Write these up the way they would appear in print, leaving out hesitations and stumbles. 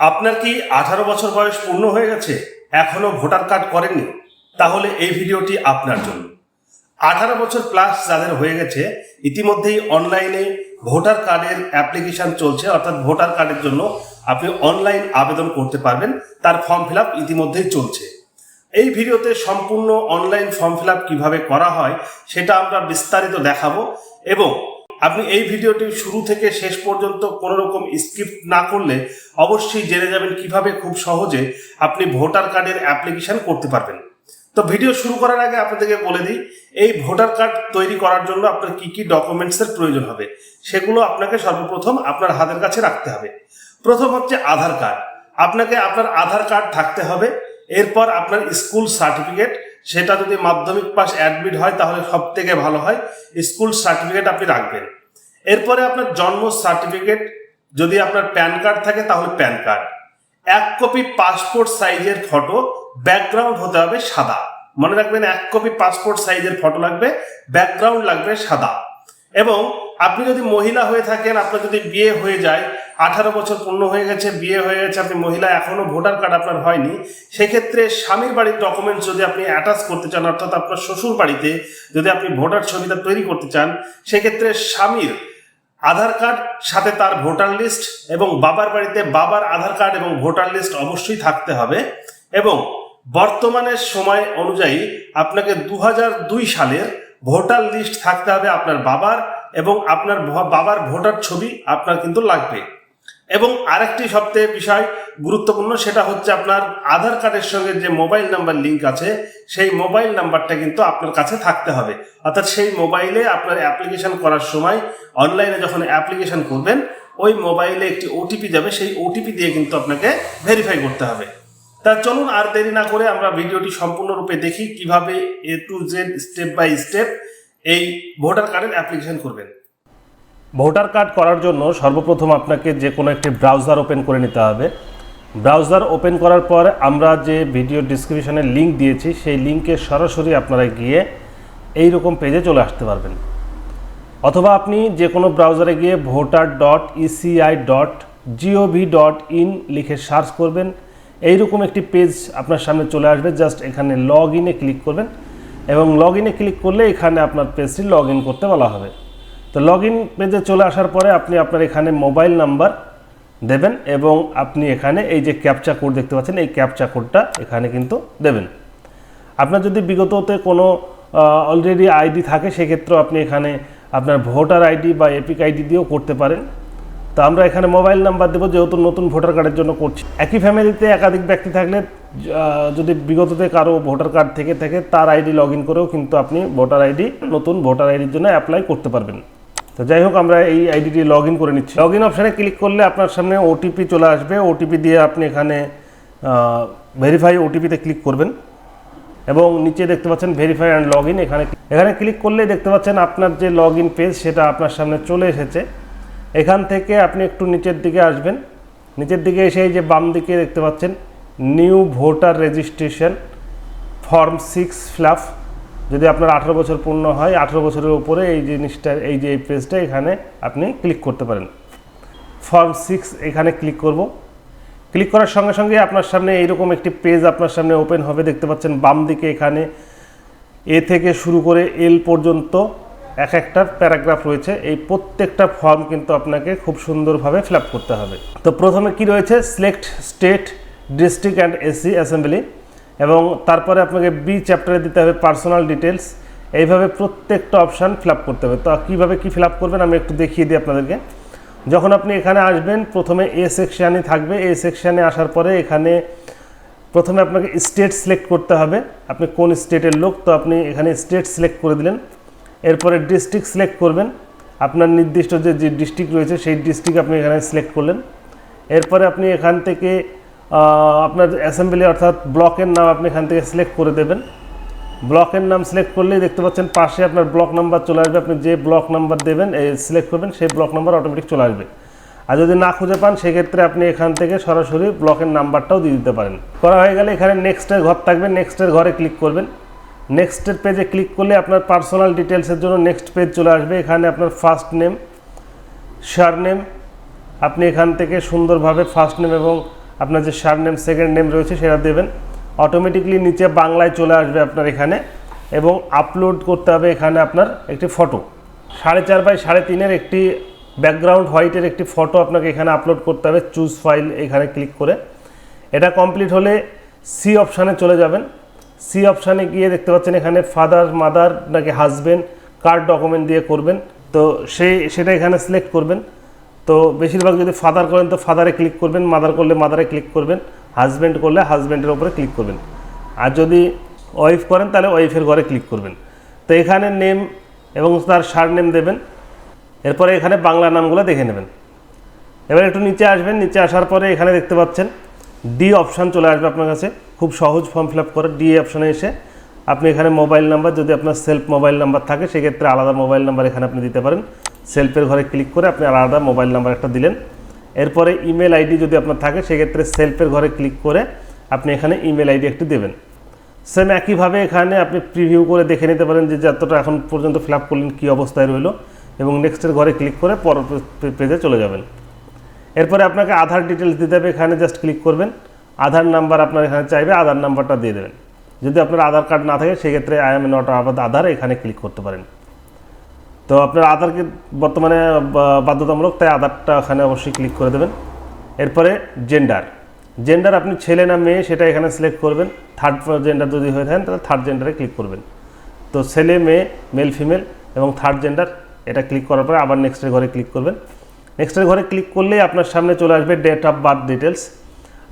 আপনার কি 18 বছর বয়স পূর্ণ হয়ে গেছে, এখনো ভোটার কার্ড করেননি? তাহলে এই ভিডিওটি আপনার জন্য। 18 বছর প্লাস যাদের হয়ে গেছে, ইতিমধ্যেই অনলাইনে ভোটার কার্ডের অ্যাপ্লিকেশন চলছে, অর্থাৎ ভোটার কার্ডের জন্য আপনি অনলাইন আবেদন করতে পারবেন। তার ফর্ম ফিল আপ ইতিমধ্যেই চলছে। এই ভিডিওতে সম্পূর্ণ অনলাইন ফর্ম ফিল আপ কীভাবে করা হয় সেটা আমরা বিস্তারিত দেখাবো, এবং আপনি এই ভিডিওটি শুরু থেকে শেষ পর্যন্ত কোনো রকম স্কিপ না করলে অবশ্যই জেনে যাবেন কিভাবে খুব সহজে আপনি ভোটার কার্ডের অ্যাপ্লিকেশন করতে পারবেন। তো ভিডিও শুরু করার আগে আপনাদেরকে বলে দিই, এই ভোটার কার্ড তৈরি করার জন্য আপনার কি কি ডকুমেন্টসের প্রয়োজন হবে সেগুলো আপনাকে সর্বপ্রথম আপনার হাতের কাছে রাখতে হবে। প্রথম হচ্ছে আধার কার্ড। আপনাকে আপনার আধার কার্ড থাকতে হবে। এরপর আপনার স্কুল সার্টিফিকেট, সেটা যদি মাধ্যমিক পাস অ্যাডমিট হয় তাহলে সব থেকে ভালো হয়, স্কুল সার্টিফিকেট আপনি রাখবেন। এরপরে আপনার জন্ম সার্টিফিকেট, যদি আপনার প্যান কার্ড থাকে তাহলে প্যান কার্ড, 1 কপি পাসপোর্ট সাইজের ফটো, ব্যাকগ্রাউন্ড হতে হবে সাদা। মনে রাখবেন 1 কপি পাসপোর্ট সাইজের ফটো লাগবে, ব্যাকগ্রাউন্ড লাগবে সাদা। এবং আপনি যদি মহিলা হয়ে থাকেন, আপনার যদি বিয়ে হয়ে যায়, 18 বছর পূর্ণ হয়ে গেছে, বিয়ে হয়ে গেছে, আপনি মহিলা, এখনো ভোটার কার্ড আপনার হয়নি, সেক্ষেত্রে স্বামীর বাড়ির ডকুমেন্টস যদি আপনি অ্যাটাচ করতে চান, অর্থাৎ আপনার শ্বশুর বাড়িতে যদি আপনি ভোটার ছবিটা তৈরি করতে চান, সেক্ষেত্রে স্বামীর আধার কার্ড সাথে তার ভোটার লিস্ট, এবং বাবার বাড়িতে বাবার আধার কার্ড এবং ভোটার লিস্ট অবশ্যই থাকতে হবে। এবং বর্তমানের সময় অনুযায়ী আপনাকে 2002 সালের ভোটার লিস্ট থাকতে হবে আপনার বাবার, এবং আপনার বাবার ভোটার ছবি আপনার কিন্তু লাগবে। এবং আরেকটি সবথেকে বিষয় গুরুত্বপূর্ণ, সেটা হচ্ছে আপনার আধার কার্ডের সঙ্গে যে মোবাইল নাম্বার লিঙ্ক আছে, সেই মোবাইল নাম্বারটা কিন্তু আপনার কাছে থাকতে হবে। অর্থাৎ সেই মোবাইলে আপনার অ্যাপ্লিকেশন করার সময়, অনলাইনে যখন অ্যাপ্লিকেশন করবেন, ওই মোবাইলে একটি ওটিপি যাবে, সেই ওটিপি দিয়ে কিন্তু আপনাকে ভেরিফাই করতে হবে। তা চলুন আর দেরি না করে আমরা ভিডিওটি সম্পূর্ণরূপে দেখি কিভাবে A to Z step by step এই ভোটার কার্ডের অ্যাপ্লিকেশন করবেন। ভোটার কার্ড করার জন্য সর্বপ্রথম আপনাকে যে কোনো একটি ব্রাউজার ওপেন করে নিতে হবে। ব্রাউজার ওপেন করার পর আমরা যে ভিডিও ডিসক্রিপশনে লিঙ্ক দিয়েছি, সেই লিঙ্কে সরাসরি আপনারা গিয়ে এই রকম পেজে চলে আসতে পারবেন। অথবা আপনি যে কোনো ব্রাউজারে গিয়ে voter.eci.gov.in লিখে সার্চ করবেন, এইরকম একটি পেজ আপনার সামনে চলে আসবে। জাস্ট এখানে লগ ইনে ক্লিক করবেন, এবং লগ ইনে ক্লিক করলে এখানে আপনার পেজটি লগ ইন করতে বলা হবে। তো লগ ইন পেজে চলে আসার পরে আপনি আপনার এখানে মোবাইল নাম্বার দেবেন, এবং আপনি এখানে এই যে ক্যাপচা কোড দেখতে পাচ্ছেন, এই ক্যাপচা কোডটা এখানে কিন্তু দেবেন। আপনার যদি বিগততে কোনো অলরেডি আইডি থাকে, সেক্ষেত্রেও আপনি এখানে আপনার ভোটার আইডি বা এপিক আইডি দিয়েও করতে পারেন। তো আমরা এখানে মোবাইল নাম্বার দেবো, যেহেতু নতুন ভোটার কার্ডের জন্য করছি। একই ফ্যামিলিতে একাধিক ব্যক্তি থাকলে, যদি বিগততে কারো ভোটার কার্ড থেকে থাকে, তার আইডি লগ ইন করেও কিন্তু আপনি নতুন ভোটার আইডির জন্য অ্যাপ্লাই করতে পারবেন। তো যাই হোক, আমরা এই আইডিটি লগ ইন করে নিচ্ছি। লগ ইন অপশানে ক্লিক করলে আপনার সামনে ওটিপি চলে আসবে। ওটিপি দিয়ে আপনি এখানে ভেরিফাই ওটিপিতে ক্লিক করবেন, এবং নিচে দেখতে পাচ্ছেন ভেরিফাই অ্যান্ড লগ ইন। এখানে ক্লিক করলে দেখতে পাচ্ছেন আপনার যে লগ ইন পেজ, সেটা আপনার সামনে চলে এসেছে। এখান থেকে আপনি একটু নিচের দিকে আসবেন। নিচের দিকে এসে এই যে বাম দিকে দেখতে পাচ্ছেন new voter registration form 6 fill up. যদি আপনার 18 বছর পূর্ণ হয়, 18 বছরের উপরে এই জিনিসটা, এই যে পেজটা, এখানে আপনি ক্লিক করতে পারেন। ফর্ম 6 এখানে ক্লিক করব। ক্লিক করার সঙ্গে সঙ্গে আপনার সামনে এইরকম একটি পেজ আপনার সামনে ওপেন হবে। দেখতে পাচ্ছেন বাম দিকে এখানে এ থেকে শুরু করে এল পর্যন্ত এক একটা প্যারাগ্রাফ রয়েছে। এই প্রত্যেকটা ফর্ম কিন্তু আপনাকে খুব সুন্দরভাবে ফিল আপ করতে হবে। তো প্রথমে কি রয়েছে, select state, district and AC assembly, এবং তারপরে আপনাকে বি চ্যাপ্টারে দিতে হবে পার্সোনাল ডিটেলস। এইভাবে প্রত্যেকটা অপশান ফিল আপ করতে হবে। তো কীভাবে কী ফিল আপ করবেন আমি একটু দেখিয়ে দিই আপনাদেরকে। যখন আপনি এখানে আসবেন, প্রথমে এ সেকশানই থাকবে। এ সেকশানে আসার পরে এখানে প্রথমে আপনাকে স্টেট সিলেক্ট করতে হবে, আপনি কোন স্টেটের লোক। তো আপনি এখানে স্টেট সিলেক্ট করে দিলেন। এরপরে ডিস্ট্রিক্ট সিলেক্ট করবেন, আপনার নির্দিষ্ট যে ডিস্ট্রিক্ট রয়েছে সেই ডিস্ট্রিক্ট আপনি এখানে সিলেক্ট করলেন। এরপরে আপনি এখান থেকে আপনার অ্যাসেম্বলি অর্থাৎ ব্লকের নাম আপনি এখান থেকে সিলেক্ট করে দেবেন। ব্লকের নাম সিলেক্ট করলেই দেখতে পাচ্ছেন পাশে আপনার ব্লক নাম্বার চলে আসবে। আপনি যে ব্লক নাম্বার দেবেন, সিলেক্ট করবেন, সেই ব্লক নাম্বার অটোমেটিক চলে আসবে। আর যদি না খুঁজে পান, সেক্ষেত্রে আপনি এখান থেকে সরাসরি ব্লকের নাম্বারটাও দিয়ে দিতে পারেন। করা হয়ে গেলে এখানে নেক্সটের ঘর থাকবে, নেক্সটের ঘরে ক্লিক করবেন। নেক্সটের পেজে ক্লিক করলে আপনার পার্সোনাল ডিটেলসের জন্য নেক্সট পেজ চলে আসবে। এখানে আপনার ফার্স্ট নেম, সারনেম, আপনি এখান থেকে সুন্দরভাবে ফার্স্ট নেম এবং আপনার যে সারনেম সেকেন্ড নেম রয়েছে সেটা দেবেন। অটোমেটিকলি নিচে বাংলায় চলে আসবে আপনার এখানে, এবং আপলোড করতে হবে এখানে আপনার একটি ফটো 4.5 বাই 3.5 একটি ব্যাকগ্রাউন্ড হোয়াইটের একটি ফটো আপনাকে এখানে আপলোড করতে হবে। চুজ ফাইল এখানে ক্লিক করে এটা কমপ্লিট হলে সি অপশানে চলে যাবেন। সি অপশানে গিয়ে দেখতে পাচ্ছেন এখানে ফাদার, মাদার নাকি হাজব্যান্ড কার ডকুমেন্ট দিয়ে করবেন, তো সেটা এখানে সিলেক্ট করবেন। তো বেশিরভাগ যদি ফাদার করেন তো ফাদারে ক্লিক করবেন, মাদার করলে মাদারে ক্লিক করবেন, হাজব্যান্ড করলে হাজব্যান্ডের উপরে ক্লিক করবেন, আর যদি ওয়াইফ করেন তাহলে ওয়াইফের ঘরে ক্লিক করবেন। তো এখানে নেম এবং তার সারনেম দেবেন। এরপরে এখানে বাংলা নামগুলো দেখে নেবেন। এবার একটু নিচে আসবেন, নিচে আসার পরে এখানে দেখতে পাচ্ছেন ডি অপশান চলে আসবে আপনার কাছে। খুব সহজ ফর্ম ফিল আপ করে ডি অপশানে এসে আপনি এখানে মোবাইল নাম্বার, যদি আপনার সেলফ মোবাইল নাম্বার থাকে সেক্ষেত্রে আলাদা মোবাইল নাম্বার এখানে আপনি দিতে পারেন। সেলফের ঘরে ক্লিক করে আপনি আলাদা মোবাইল নাম্বার একটা দিলেন। এরপরে ইমেল আইডি যদি আপনার থাকে সেক্ষেত্রে সেলফের ঘরে ক্লিক করে আপনি এখানে ইমেল আইডি একটি দেবেন। সেম একইভাবে এখানে আপনি প্রিভিউ করে দেখে নিতে পারেন যে যতটা এখন পর্যন্ত ফিল আপ করলেন কী অবস্থায় রইল, এবং নেক্সটের ঘরে ক্লিক করে পরবর্তী পেজে চলে যাবেন। এরপরে আপনাকে আধার ডিটেলস দিতে হবে, এখানে জাস্ট ক্লিক করবেন। আধার নাম্বার আপনার এখানে চাইবে, আধার নাম্বারটা দিয়ে দেবেন। যদি আপনার আধার কার্ড না থাকে সেক্ষেত্রে আই এম নট আধার এখানে ক্লিক করতে পারেন। তো আপনার আধারকে বর্তমানে বাধ্যতামূলক, তাই আধারটা এখানে অবশ্যই ক্লিক করে দেবেন। এরপরে জেন্ডার আপনি ছেলে না মেয়ে সেটা এখানে সিলেক্ট করবেন। থার্ড জেন্ডার যদি হয়ে থাকেন তাহলে থার্ড জেন্ডারে ক্লিক করবেন। তো ছেলে মেয়ে, মেল ফিমেল এবং থার্ড জেন্ডার এটা ক্লিক করার পরে আবার নেক্সটের ঘরে ক্লিক করবেন। নেক্সটের ঘরে ক্লিক করলেই আপনার সামনে চলে আসবে ডেট অফ বার্থ ডিটেলস।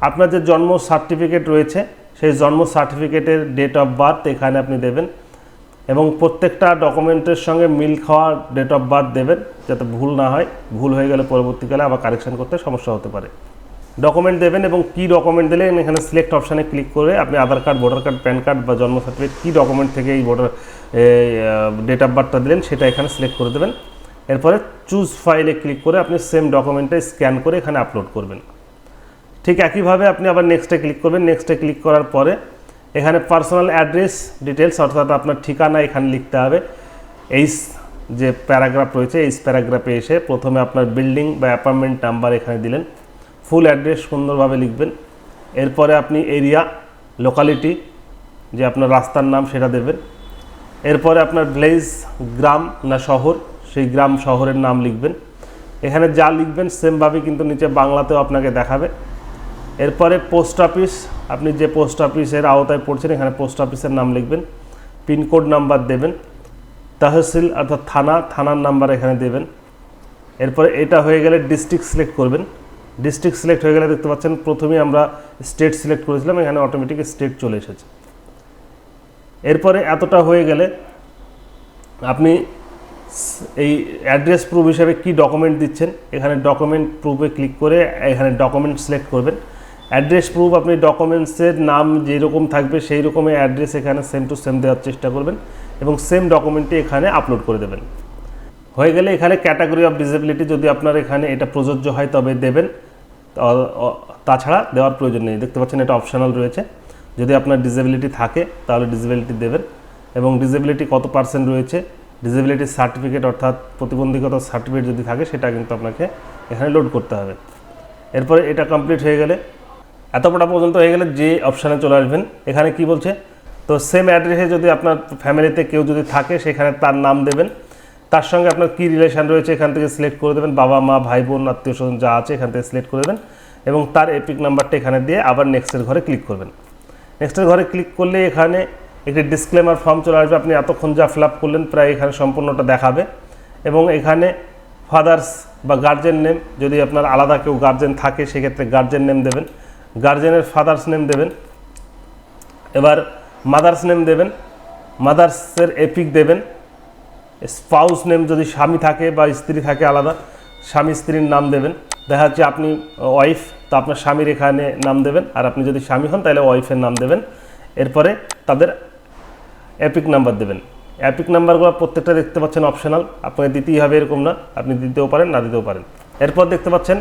আপনার যে জন্ম সার্টিফিকেট রয়েছে সেই জন্ম সার্টিফিকেটের ডেট অফ বার্থ এখানে আপনি দেবেন, এবং প্রত্যেকটা ডকুমেন্টের সঙ্গে মিল খাওয়া ডেট অফ বার্থ দেবেন যাতে ভুল না হয়। ভুল হয়ে গেলে পরবর্তীকালে আবার কারেকশন করতে সমস্যা হতে পারে। ডকুমেন্ট দেবেন, এবং কী ডকুমেন্ট দিলে এখানে সিলেক্ট অপশানে ক্লিক করে আপনি Aadhaar card, voter card, PAN card বা জন্ম সার্টিফিকেট কী ডকুমেন্ট থেকে এই ডেট অফ বার্থটা দিলেন সেটা এখানে সিলেক্ট করে দেবেন। এরপরে চুজ ফাইলে ক্লিক করে আপনি সেম ডকুমেন্টটা স্ক্যান করে এখানে আপলোড করবেন। ঠিক একইভাবে আপনি আবার নেক্সটে ক্লিক করবেন। নেক্সটে ক্লিক করার পরে এখানে পার্সোনাল অ্যাড্রেস ডিটেলস অর্থাৎ আপনার ঠিকানা এখানে লিখতে হবে। এই যে প্যারাগ্রাফ রয়েছে এই প্যারাগ্রাফে এসে প্রথমে আপনার বিল্ডিং বা অ্যাপার্টমেন্ট নাম্বার এখানে দিলেন, ফুল অ্যাড্রেস সুন্দরভাবে লিখবেন। এরপরে আপনি এরিয়া, লোকালিটি যে আপনার রাস্তার নাম সেটা দেবেন। এরপরে আপনার ভিলেজ, গ্রাম না শহর, সেই গ্রাম শহরের নাম লিখবেন। এখানে যা লিখবেন সেমভাবে কিন্তু নিচে বাংলাতেও আপনাকে দেখাবে। এরপরে পোস্ট অফিস, আপনি যে পোস্ট অফিসের আওতায় পড়ছেন এখানে পোস্ট অফিসের নাম লিখবেন, পিনকোড নাম্বার দেবেন। তহসিল অর্থাৎ থানার নাম্বার এখানে দেবেন। এরপরে এটা হয়ে গেলে ডিস্ট্রিক্ট সিলেক্ট করবেন। ডিস্ট্রিক্ট সিলেক্ট হয়ে গেলে দেখতে পাচ্ছেন প্রথমেই আমরা স্টেট সিলেক্ট করেছিলাম, এখানে অটোমেটিক স্টেট চলে এসেছে। এরপরে এতটা হয়ে গেলে আপনি এই অ্যাড্রেস প্রুফ হিসাবে কী ডকুমেন্ট দিচ্ছেন এখানে ডকুমেন্ট প্রুফে ক্লিক করে এখানে ডকুমেন্ট সিলেক্ট করবেন। অ্যাড্রেস প্রুফ আপনি ডকুমেন্টসের নাম যেরকম থাকবে সেই রকমই অ্যাড্রেস এখানে সেম টু সেম দেওয়ার চেষ্টা করবেন, এবং সেম ডকুমেন্টটি এখানে আপলোড করে দেবেন। হয়ে গেলে এখানে ক্যাটাগরি অফ ডিসেবিলিটি যদি আপনার এখানে এটা প্রযোজ্য হয় তবে দেবেন, তাছাড়া দেওয়ার প্রয়োজন নেই। দেখতে পাচ্ছেন এটা অপশনাল রয়েছে। যদি আপনার ডিসেবিলিটি থাকে তাহলে ডিসেবিলিটি দেবেন, এবং ডিসেবিলিটি কত % রয়েছে, ডিসেবিলিটি সার্টিফিকেট অর্থাৎ প্রতিবন্ধকতা সার্টিফিকেট যদি থাকে সেটা কিন্তু আপনাকে এখানে লোড করতে হবে। এরপরে এটা কমপ্লিট হয়ে গেলে এতটা পর্যন্ত হয়ে গেলে যে অপশানে চলে আসবেন। এখানে কি বলছে, তো সেম অ্যাড্রেসে যদি আপনার ফ্যামিলিতে কেউ যদি থাকে সেখানে তার নাম দেবেন, তার সঙ্গে আপনার কী রিলেশান রয়েছে এখান থেকে সিলেক্ট করে দেবেন, বাবা মা ভাই বোন আত্মীয় স্বজন যা আছে এখান থেকে সিলেক্ট করে দেবেন, এবং তার এপিক নাম্বারটা এখানে দিয়ে আবার নেক্সটের ঘরে ক্লিক করবেন। নেক্সটের ঘরে ক্লিক করলে এখানে একটি ডিসক্লেমার ফর্ম চলে আসবে। আপনি এতক্ষণ যা ফিল আপ করলেন প্রায় এখানে সম্পূর্ণটা দেখাবে, এবং এখানে ফাদার্স বা গার্জেন নেম যদি আপনার আলাদা কেউ গার্জেন থাকে সেক্ষেত্রে গার্জেন নেম দেবেন, গার্জেনের ফাদার্স নেম দেবেন। এবার মাদার্স নেম দেবেন, মাদার্সের এপিক দেবেন। স্পাউস নেম যদি স্বামী থাকে বা স্ত্রী থাকে আলাদা, স্বামী স্ত্রীর নাম দেবেন। দেখা যাচ্ছে আপনি ওয়াইফ, তো আপনার স্বামীর এখানে নাম দেবেন, আর আপনি যদি স্বামী হন তাহলে ওয়াইফের নাম দেবেন। এরপরে তাদের এপিক নাম্বার দেবেন। এপিক নাম্বারগুলো প্রত্যেকটা দেখতে পাচ্ছেন অপশনাল, আপনাকে দিতেই হবে এরকম না, আপনি দিতেও পারেন না দিতেও পারেন। এরপর দেখতে পাচ্ছেন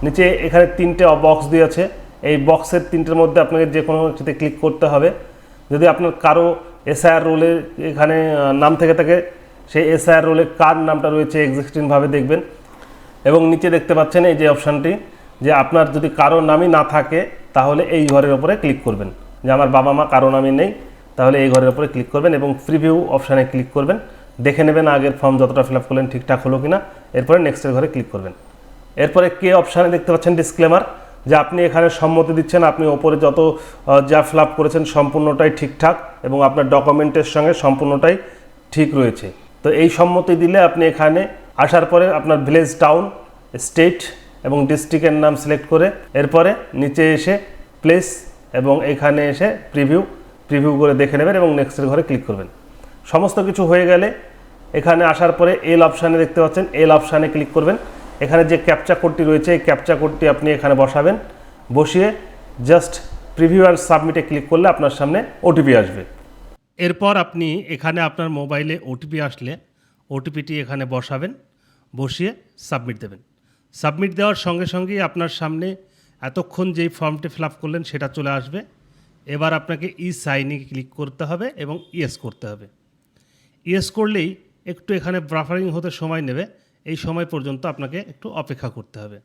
নিচে এখানে 3টে বক্স দিয়ে আছে। এই বক্সের 3টের মধ্যে আপনাকে যে কোনো একটিতে ক্লিক করতে হবে। যদি আপনার কারো এসআইআর রোলে এখানে নাম থেকে থাকে সেই এসআইআর রোলে কার নামটা রয়েছে এক্সিস্টিংভাবে দেখবেন, এবং নিচে দেখতে পাচ্ছেন এই যে অপশানটি যে আপনার যদি কারো নামই না থাকে তাহলে এই ঘরের উপরে ক্লিক করবেন, যে আমার বাবা মা কারো নামই নেই, তাহলে এই ঘরের উপরে ক্লিক করবেন এবং প্রিভিউ অপশানে ক্লিক করবেন, দেখে নেবেন আগের ফর্ম যতটা ফিল আপ করলেন ঠিকঠাক হলো কিনা, এরপরে নেক্সটের ঘরে ক্লিক করবেন। এরপরে কে অপশানে দেখতে পাচ্ছেন ডিসক্লেমার, যে আপনি এখানে সম্মতি দিচ্ছেন আপনি ওপরে যত যা ফিল আপ করেছেন সম্পূর্ণটাই ঠিকঠাক এবং আপনার ডকুমেন্টের সঙ্গে সম্পূর্ণটাই ঠিক রয়েছে। তো এই সম্মতি দিলে আপনি এখানে আসার পরে আপনার ভিলেজ, টাউন, স্টেট এবং ডিস্ট্রিক্টের নাম সিলেক্ট করে এরপরে নিচে এসে প্লেস এবং এখানে এসে প্রিভিউ করে দেখে নেবেন এবং নেক্সটের ঘরে ক্লিক করবেন। সমস্ত কিছু হয়ে গেলে এখানে আসার পরে এল অপশানে দেখতে পাচ্ছেন, এল অপশানে ক্লিক করবেন। এখানে যে ক্যাপচা কোডটি রয়েছে এই ক্যাপচা কোডটি আপনি এখানে বসাবেন, বসিয়ে জাস্ট প্রিভিউ অ্যান্ড সাবমিটে ক্লিক করলে আপনার সামনে ওটিপি আসবে। এরপর আপনি এখানে আপনার মোবাইলে ওটিপি আসলে ওটিপিটি এখানে বসাবেন, বসিয়ে সাবমিট দেবেন। সাবমিট দেওয়ার সঙ্গে সঙ্গেই আপনার সামনে এতক্ষণ যেই ফর্মটি ফিল আপ করলেন সেটা চলে আসবে। এবার আপনাকে সাইনে ক্লিক করতে হবে এবং ইয়েস করতে হবে। ইয়েস করলেই একটু এখানে বাফারিং হতে সময় নেবে, এই সময় পর্যন্ত আপনাকে একটু অপেক্ষা করতে হবে।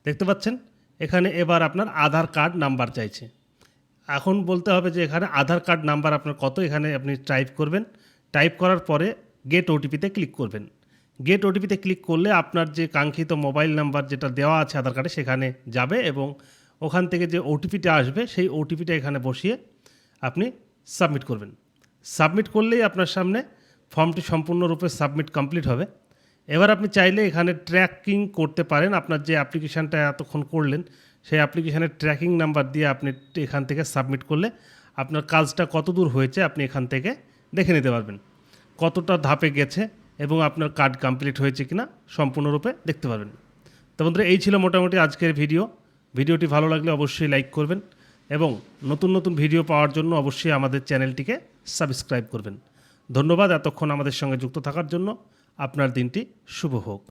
দেখতে পাচ্ছেন এখানে এবার আপনার আধার কার্ড নাম্বার চাইছে। এখন বলতে হবে যে এখানে আধার কার্ড নাম্বার আপনার কত, এখানে আপনি টাইপ করবেন। টাইপ করার পরে গেট ওটিপিতে ক্লিক করবেন। গেট ওটিপিতে ক্লিক করলে আপনার যে কাঙ্ক্ষিত মোবাইল নাম্বার যেটা দেওয়া আছে আধার কার্ডে সেখানে যাবে এবং ওখান থেকে যে ওটিপিটা আসবে সেই ওটিপিটা এখানে বসিয়ে আপনি সাবমিট করবেন। সাবমিট করলেই আপনার সামনে ফর্মটি সম্পূর্ণরূপে সাবমিট কমপ্লিট হবে। এবার আপনি চাইলে এখানে ট্র্যাকিং করতে পারেন, আপনার যে অ্যাপ্লিকেশানটা এতক্ষণ করলেন সেই অ্যাপ্লিকেশানের ট্র্যাকিং নাম্বার দিয়ে আপনি এখান থেকে সাবমিট করলে আপনার কাজটা কত দূর হয়েছে আপনি এখান থেকে দেখে নিতে পারবেন, কতটা ধাপে গেছে এবং আপনার কার্ড কমপ্লিট হয়েছে কিনা সম্পূর্ণরূপে দেখতে পারবেন। তো বন্ধুরা, এই ছিল মোটামুটি আজকের ভিডিওটি ভালো লাগলে অবশ্যই লাইক করবেন এবং নতুন নতুন ভিডিও পাওয়ার জন্য অবশ্যই আমাদের চ্যানেলটিকে সাবস্ক্রাইব করবেন। ধন্যবাদ এতক্ষণ আমাদের সঙ্গে যুক্ত থাকার জন্য। আপনার দিনটি শুভ হোক।